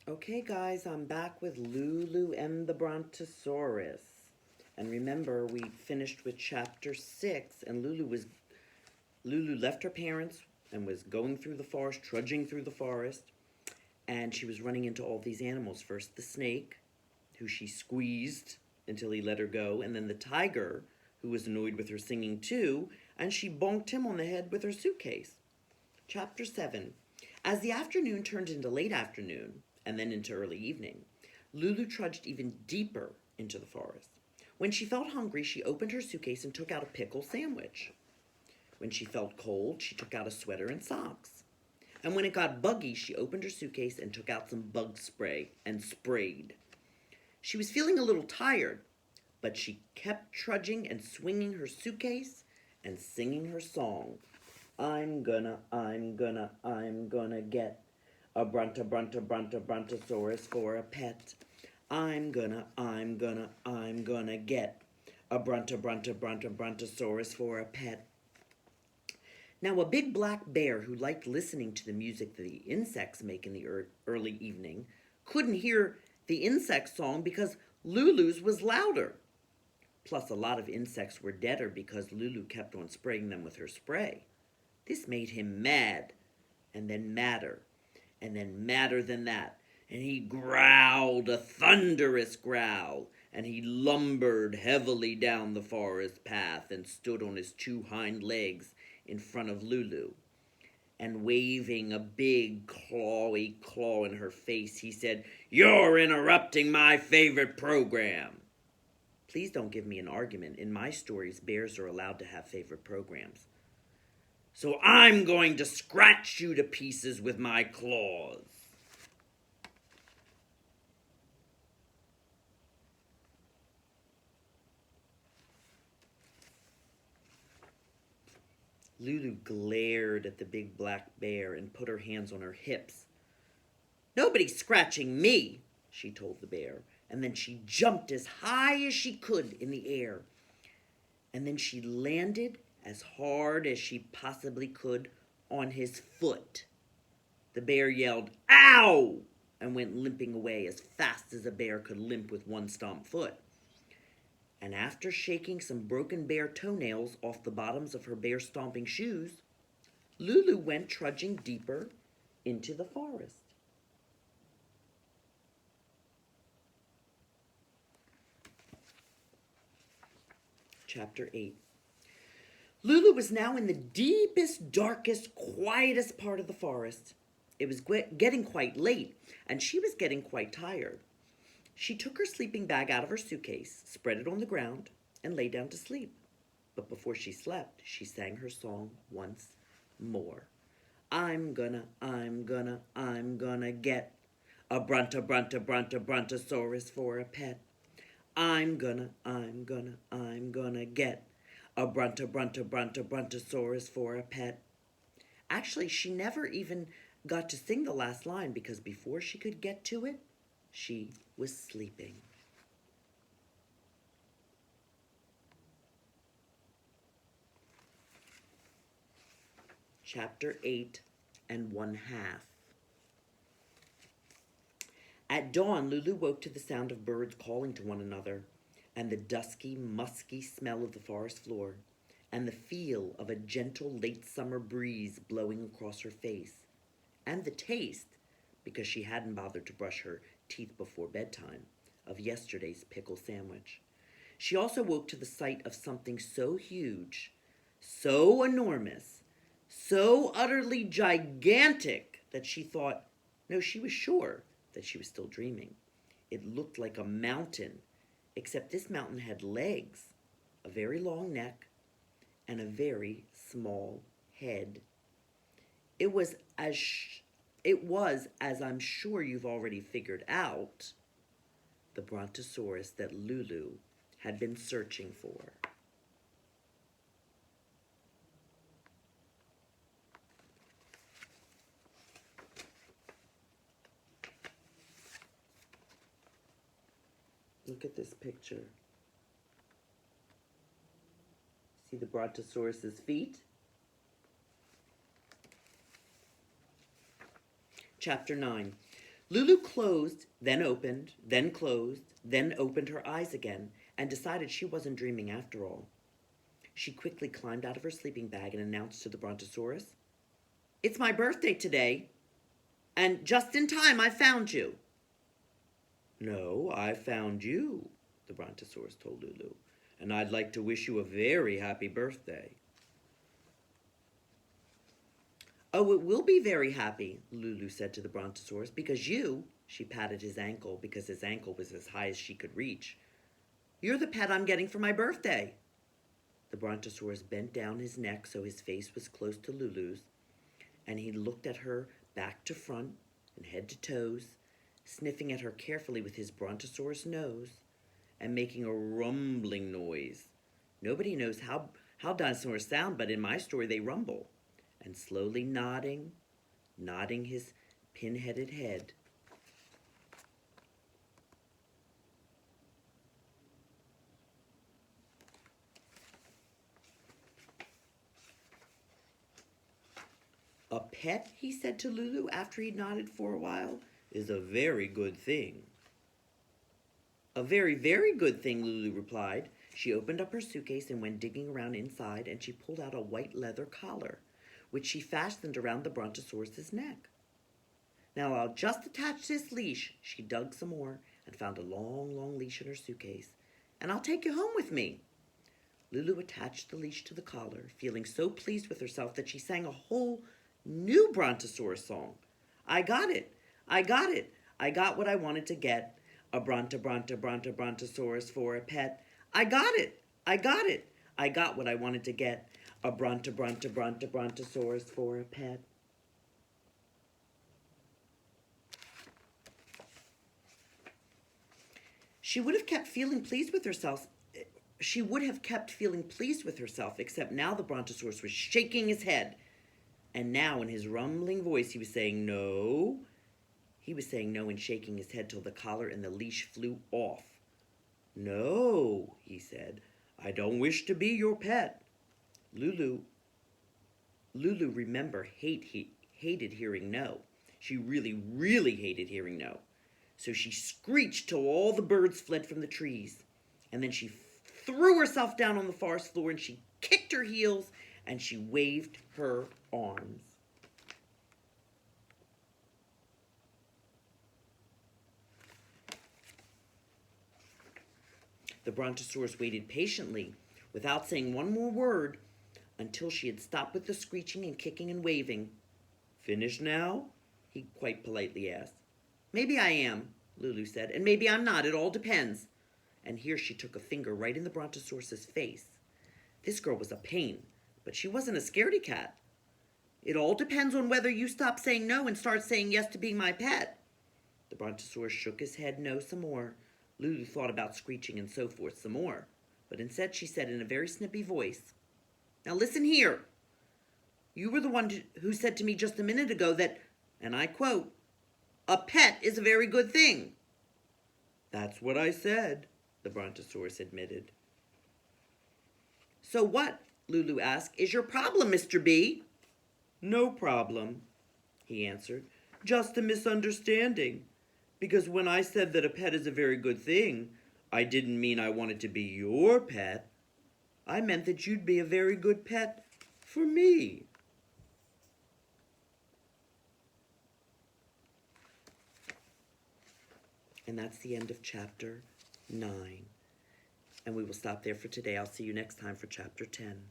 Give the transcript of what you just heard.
Okay, guys, I'm back with Lulu and the Brontosaurus. And remember, we finished with chapter 6, and Lulu left her parents and was going through the forest, trudging through the forest, and she was running into all these animals. First the snake, who she squeezed until he let her go, and then the tiger, who was annoyed with her singing too, and she bonked him on the head with her suitcase. Chapter 7. As the afternoon turned into late afternoon, and then into early evening, Lulu trudged even deeper into the forest. When she felt hungry, she opened her suitcase and took out a pickle sandwich. When she felt cold, she took out a sweater and socks. And when it got buggy, she opened her suitcase and took out some bug spray and sprayed. She was feeling a little tired, but she kept trudging and swinging her suitcase and singing her song. I'm gonna get a Brontosaurus for a pet. I'm gonna get a Brontosaurus for a pet. Now, a big black bear who liked listening to the music the insects make in the early evening couldn't hear the insect song because Lulu's was louder. Plus, a lot of insects were deader because Lulu kept on spraying them with her spray. This made him mad, and then madder, and then madder than that. And he growled a thunderous growl, and he lumbered heavily down the forest path and stood on his two hind legs in front of Lulu. And waving a big clawy claw in her face, he said, "You're interrupting my favorite program." Please don't give me an argument. In my stories, bears are allowed to have favorite programs. So I'm going to scratch you to pieces with my claws. Lulu glared at the big black bear and put her hands on her hips. "Nobody's scratching me," she told the bear, and then she jumped as high as she could in the air. And then she landed as hard as she possibly could on his foot. The bear yelled, "Ow!" and went limping away as fast as a bear could limp with one stomp foot. And after shaking some broken bear toenails off the bottoms of her bear stomping shoes, Lulu went trudging deeper into the forest. Chapter 8. Lulu was now in the deepest, darkest, quietest part of the forest. It was getting quite late, and she was getting quite tired. She took her sleeping bag out of her suitcase, spread it on the ground, and lay down to sleep. But before she slept, she sang her song once more. I'm gonna get a Brontosaurus for a pet. I'm gonna get a Brontosaurus for a pet. Actually, she never even got to sing the last line because before she could get to it, she was sleeping. Chapter 8 and 1/2. At dawn, Lulu woke to the sound of birds calling to one another, and the dusky, musky smell of the forest floor, and the feel of a gentle late summer breeze blowing across her face, and the taste, because she hadn't bothered to brush her teeth before bedtime, of yesterday's pickle sandwich. She also woke to the sight of something so huge, so enormous, so utterly gigantic that she thought, no, she was sure that she was still dreaming. It looked like a mountain, except this mountain had legs, a very long neck, and a very small head. It was, as I'm sure you've already figured out, the Brontosaurus that Lulu had been searching for. Look at this picture. See the Brontosaurus's feet? Chapter 9. Lulu closed, then opened, then closed, then opened her eyes again, and decided she wasn't dreaming after all. She quickly climbed out of her sleeping bag and announced to the Brontosaurus, "It's my birthday today, and just in time I found you." "No, I found you," the Brontosaurus told Lulu, "and I'd like to wish you a very happy birthday." "Oh, it will be very happy," Lulu said to the Brontosaurus, "because she patted his ankle because his ankle was as high as she could reach, "you're the pet I'm getting for my birthday." The Brontosaurus bent down his neck so his face was close to Lulu's, and he looked at her back to front and head to toes, sniffing at her carefully with his Brontosaurus nose and making a rumbling noise. Nobody knows how dinosaurs sound, but in my story they rumble. And slowly nodding his pin-headed head. "A pet," he said to Lulu after he'd nodded for a while, "is a very good thing." "A very, very good thing," Lulu replied. She opened up her suitcase and went digging around inside, and she pulled out a white leather collar, which she fastened around the Brontosaurus's neck. "Now I'll just attach this leash." She dug some more and found a long, long leash in her suitcase. "And I'll take you home with me." Lulu attached the leash to the collar, feeling so pleased with herself that she sang a whole new Brontosaurus song. "I got it, I got it, I got what I wanted to get. A Brontosaurus for a pet. I got it, I got it, I got what I wanted to get. A Brontosaurus for a pet." She would have kept feeling pleased with herself. Except now the Brontosaurus was shaking his head. And now in his rumbling voice he was saying no. He was saying no and shaking his head till the collar and the leash flew off. "No," he said, "I don't wish to be your pet." Lulu, remember, hated hearing no. She really, really hated hearing no. So she screeched till all the birds fled from the trees. And then she threw herself down on the forest floor and she kicked her heels and she waved her arms. The Brontosaurus waited patiently, without saying one more word, until she had stopped with the screeching and kicking and waving. "Finished now?" he quite politely asked. "Maybe I am," Lulu said, "and maybe I'm not. It all depends." And here she took a finger right in the Brontosaurus's face. This girl was a pain, but she wasn't a scaredy cat. "It all depends on whether you stop saying no and start saying yes to being my pet." The Brontosaurus shook his head no some more. Lulu thought about screeching and so forth some more, but instead she said in a very snippy voice, "Now listen here. You were the one who said to me just a minute ago that, and I quote, 'A pet is a very good thing.'" "That's what I said," the Brontosaurus admitted. "So what," Lulu asked, "is your problem, Mr. B?" "No problem," he answered. "Just a misunderstanding. Because when I said that a pet is a very good thing, I didn't mean I wanted to be your pet. I meant that you'd be a very good pet for me." And that's the end of chapter 9. And we will stop there for today. I'll see you next time for chapter 10.